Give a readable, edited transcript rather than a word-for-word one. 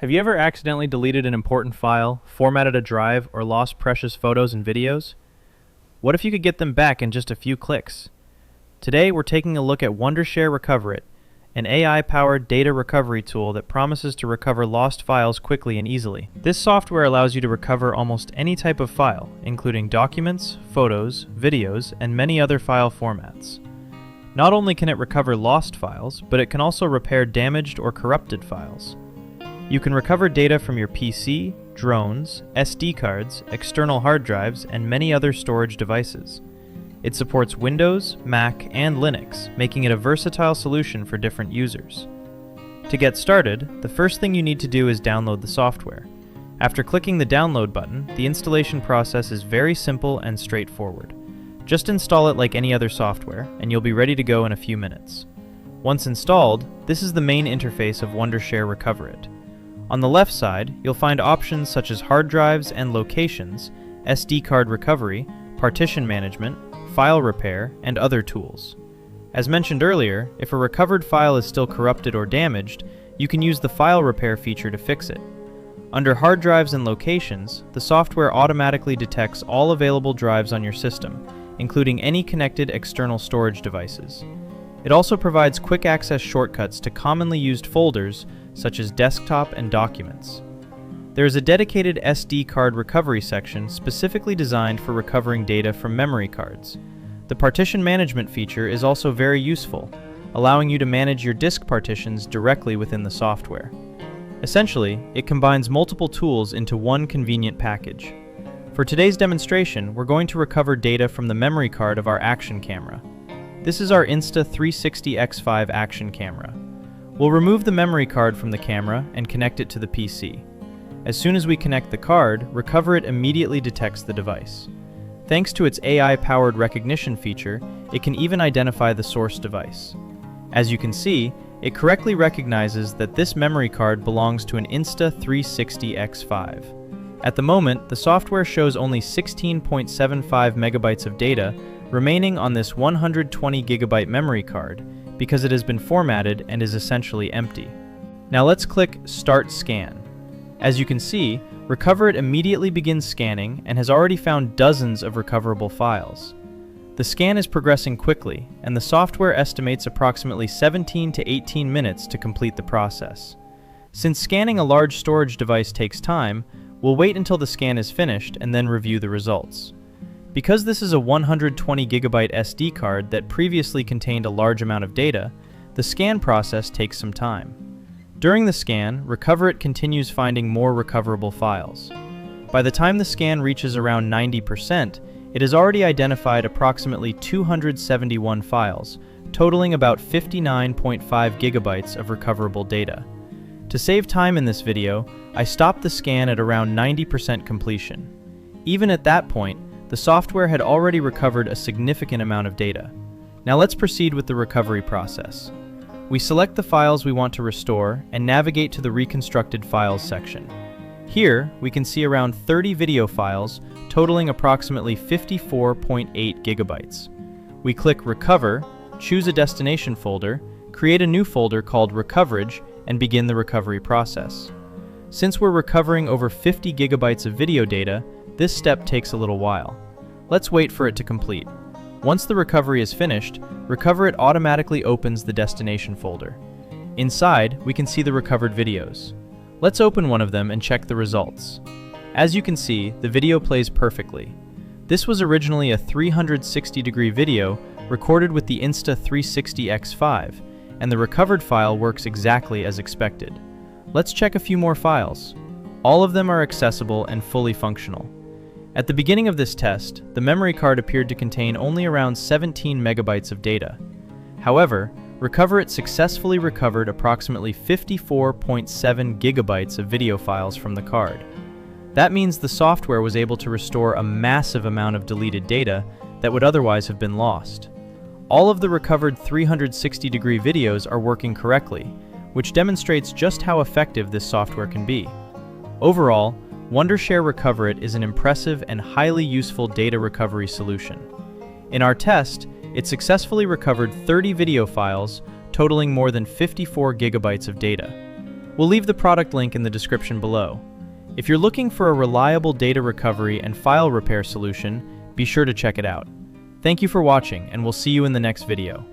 Have you ever accidentally deleted an important file, formatted a drive, or lost precious photos and videos? What if you could get them back in just a few clicks? Today we're taking a look at Wondershare Recoverit, an AI-powered data recovery tool that promises to recover lost files quickly and easily. This software allows you to recover almost any type of file, including documents, photos, videos, and many other file formats. Not only can it recover lost files, but it can also repair damaged or corrupted files. You can recover data from your PC, drones, SD cards, external hard drives, and many other storage devices. It supports Windows, Mac, and Linux, making it a versatile solution for different users. To get started, the first thing you need to do is download the software. After clicking the download button, the installation process is very simple and straightforward. Just install it like any other software, and you'll be ready to go in a few minutes. Once installed, this is the main interface of Wondershare Recoverit. On the left side, you'll find options such as hard drives and locations, SD card recovery, partition management, file repair, and other tools. As mentioned earlier, if a recovered file is still corrupted or damaged, you can use the file repair feature to fix it. Under hard drives and locations, the software automatically detects all available drives on your system, including any connected external storage devices. It also provides quick access shortcuts to commonly used folders such as desktop and documents. There is a dedicated SD card recovery section specifically designed for recovering data from memory cards. The partition management feature is also very useful, allowing you to manage your disk partitions directly within the software. Essentially, it combines multiple tools into one convenient package. For today's demonstration, we're going to recover data from the memory card of our action camera. This is our Insta360X5 action camera. We'll remove the memory card from the camera and connect it to the PC. As soon as we connect the card, Recoverit immediately detects the device. Thanks to its AI-powered recognition feature, it can even identify the source device. As you can see, it correctly recognizes that this memory card belongs to an Insta360X5. At the moment, the software shows only 16.75 megabytes of data remaining on this 120 gigabyte memory card because it has been formatted and is essentially empty. Now let's click Start Scan. As you can see, Recoverit immediately begins scanning and has already found dozens of recoverable files. The scan is progressing quickly, and the software estimates approximately 17 to 18 minutes to complete the process. Since scanning a large storage device takes time, we'll wait until the scan is finished and then review the results. Because this is a 120 gigabyte SD card that previously contained a large amount of data, the scan process takes some time. During the scan, Recoverit continues finding more recoverable files. By the time the scan reaches around 90%, it has already identified approximately 271 files, totaling about 59.5 gigabytes of recoverable data. To save time in this video, I stopped the scan at around 90% completion. Even at that point, the software had already recovered a significant amount of data. Now let's proceed with the recovery process. We select the files we want to restore and navigate to the Reconstructed Files section. Here, we can see around 30 video files totaling approximately 54.8 gigabytes. We click Recover, choose a destination folder, create a new folder called Recoverage, and begin the recovery process. Since we're recovering over 50 gigabytes of video data, this step takes a little while. Let's wait for it to complete. Once the recovery is finished, Recoverit automatically opens the destination folder. Inside, we can see the recovered videos. Let's open one of them and check the results. As you can see, the video plays perfectly. This was originally a 360-degree video recorded with the Insta360X5, and the recovered file works exactly as expected. Let's check a few more files. All of them are accessible and fully functional. At the beginning of this test, the memory card appeared to contain only around 17 megabytes of data. However, Recoverit successfully recovered approximately 54.7 gigabytes of video files from the card. That means the software was able to restore a massive amount of deleted data that would otherwise have been lost. All of the recovered 360-degree videos are working correctly, which demonstrates just how effective this software can be. Overall, Wondershare Recoverit is an impressive and highly useful data recovery solution. In our test, it successfully recovered 30 video files totaling more than 54 gigabytes of data. We'll leave the product link in the description below. If you're looking for a reliable data recovery and file repair solution, be sure to check it out. Thank you for watching, and we'll see you in the next video.